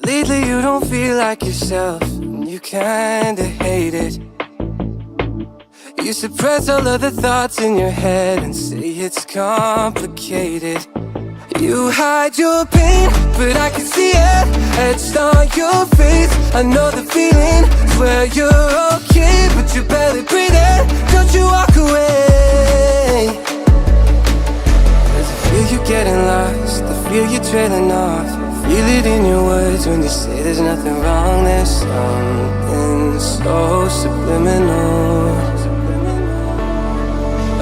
Lately you don't feel like yourself, and you kinda hate it. You suppress all of the thoughts in your head and say it's complicated. You hide your pain, but I can see it etched on your face. I know the feeling, swear you're okay, but you're barely breathing. Don't you walk away. Cause I feel you getting lost, I feel you trailing off. Feel it in your words when you say there's nothing wrong. There's something so subliminal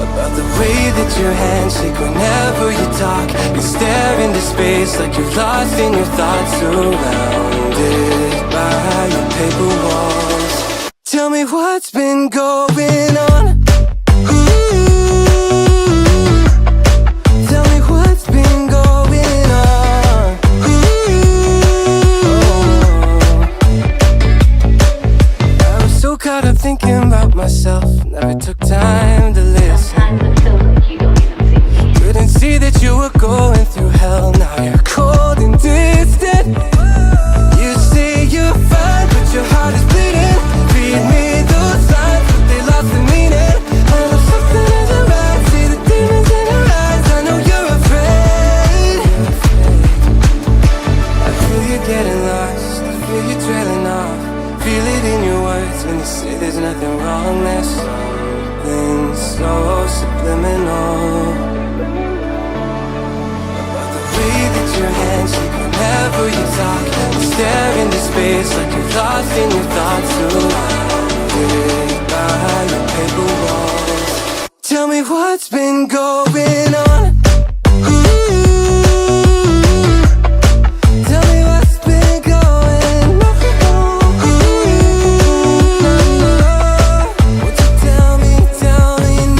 about the way that your hands shake whenever you talk. You stare into space like you're lost in your thoughts, surrounded by your paper walls. Tell me what's been going on. Tell me what's been going on. I was so caught up thinking about myself, never took time to listen. Couldn't see that you were going through hell. Now you're cold and distant. You say you're fine, but your heart is bleeding. Read me those signs, but they lost the meaning. I know something isn't right. See the demons in your eyes. I know you're afraid. I feel you getting lost, I feel you trailing off. Feel it in your words when you say there's nothing wrong. There's something so subliminal about the way that your hands shake whenever you talk. You stare into space like you're lost in your thoughts, surrounded by your paper walls. Tell me what's been going on. Tell me what's been going on. Won't you tell me now? You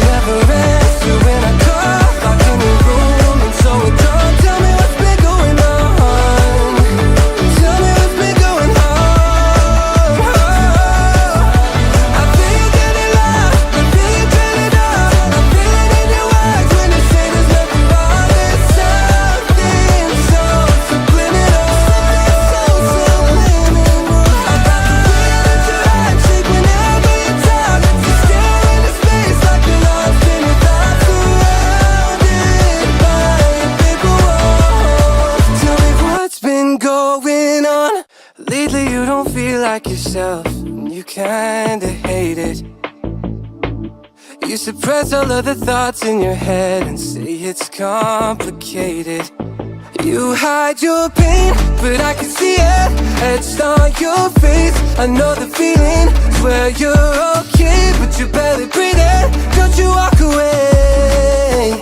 never answer when I call, locked in the room and so withdrawn. Tell me what's been going on. Tell me what's been going on. I feel you getting lost, I feel you draining off. I feel it in your eyes when you say there's nothing wrong. There's something so subliminal, so subliminal about the way that your hands shake whenever you talk. You stare into space like you're lost in your thoughts, surrounded by your paper walls. Tell me what's been going on. Lately you don't feel like yourself, and you kinda hate it. You suppress all of the thoughts in your head and say it's complicated. You hide your pain, but I can see it etched on your face. I know the feeling, swear you're okay, but you're barely breathing. Don't you walk away.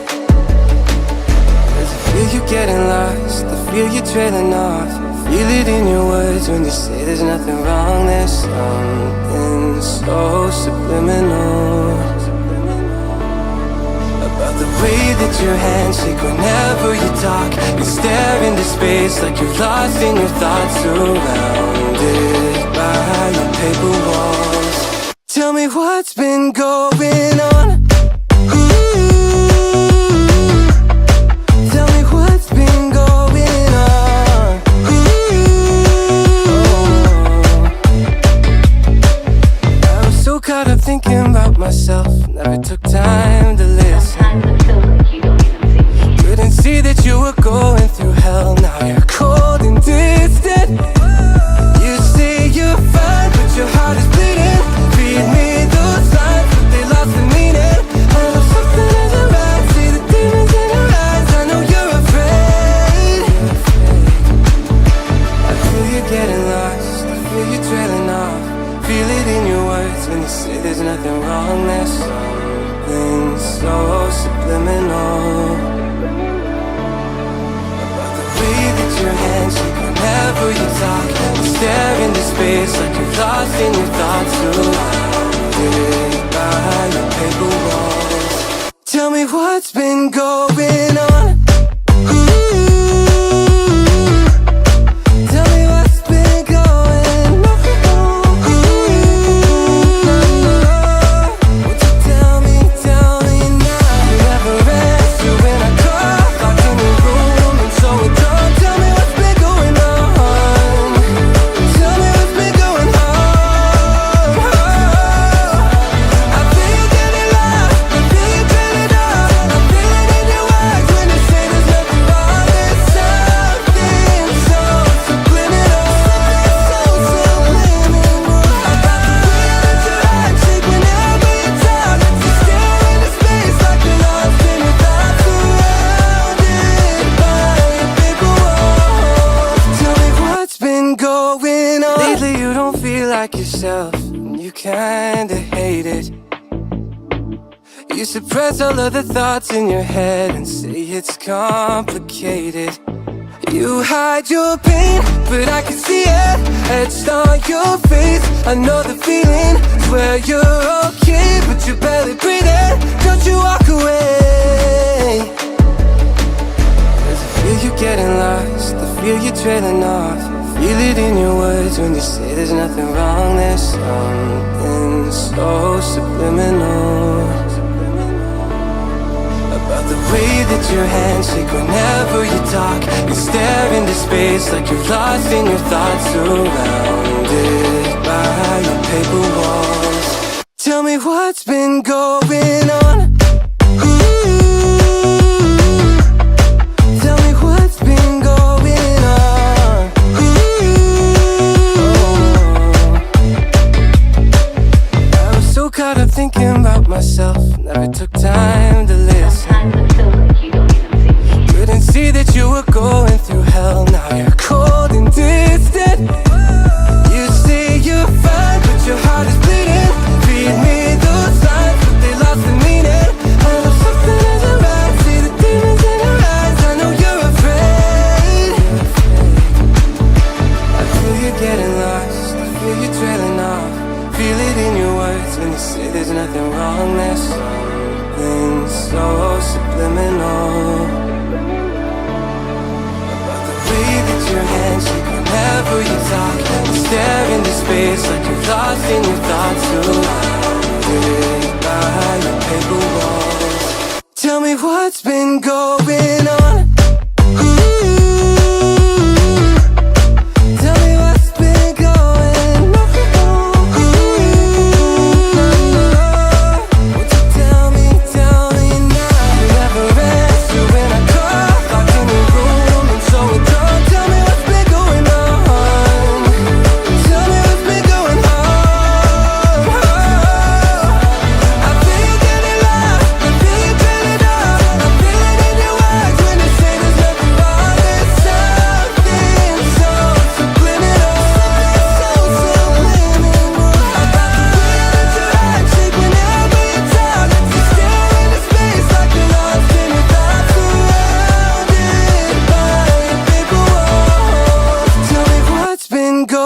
Cause I feel you getting lost, I feel you trailing off. Feel it in your words when you say there's nothing wrong. There's something so subliminal about the way that your hands shake whenever you talk. You stare into space like you're lost in your thoughts, surrounded by your paper walls. Tell me what's been going on. Tell me what's been going on. I was so caught up thinking about myself, never took time to listen. Couldn't see that you were going through hell. Now you're cold and distant. You say you're fine, but your heart is bleeding. Read me those signs, but they lost the meaning. I know something isn't right. See the demons in your eyes. I know you're afraid. I feel you getting lost, I feel you trailing off. Feel it in your words when you say there's nothing wrong. There's something so subliminal about the way that your hands shake whenever you talk. You stare into space like you're lost in your thoughts, surrounded by your paper walls. Tell me what's been going on. Tell me what's been going on. Won't you tell me now? You never answer when I call, locked in the room and so withdrawn. Tell me what's been going on. like yourself, and you kinda hate it. You suppress all of the thoughts in your head and say it's complicated. You hide your pain, but I can see it etched on your face. I know the feeling, swear you're okay, but you're barely breathing. Don't you walk away. 'Cause I feel you getting lost, I feel you trailing off. Feel it in your words when you say there's nothing wrong. There's something so subliminal about the way that your hands shake whenever you talk. You stare into space like you're lost in your thoughts, surrounded by your paper walls. Tell me what's been going on. Tell me what's been going on. I was so caught up thinking about myself, never took time to listen. Couldn't see that you were going through hell. Now you're cold and distant. You say you're fine, but your heart is bleeding. Feed me those signs, but they lost the meaning. I know something isn't right. See the demons in your eyes. I know you're afraid. I feel you getting lost, I feel you trailing off. Feel it in your words when you say there's nothing wrong. There's something so subliminal about the way that your hands shake whenever you talk. You stare into space like you're lost in your thoughts, surrounded by your paper walls. Tell me what's been going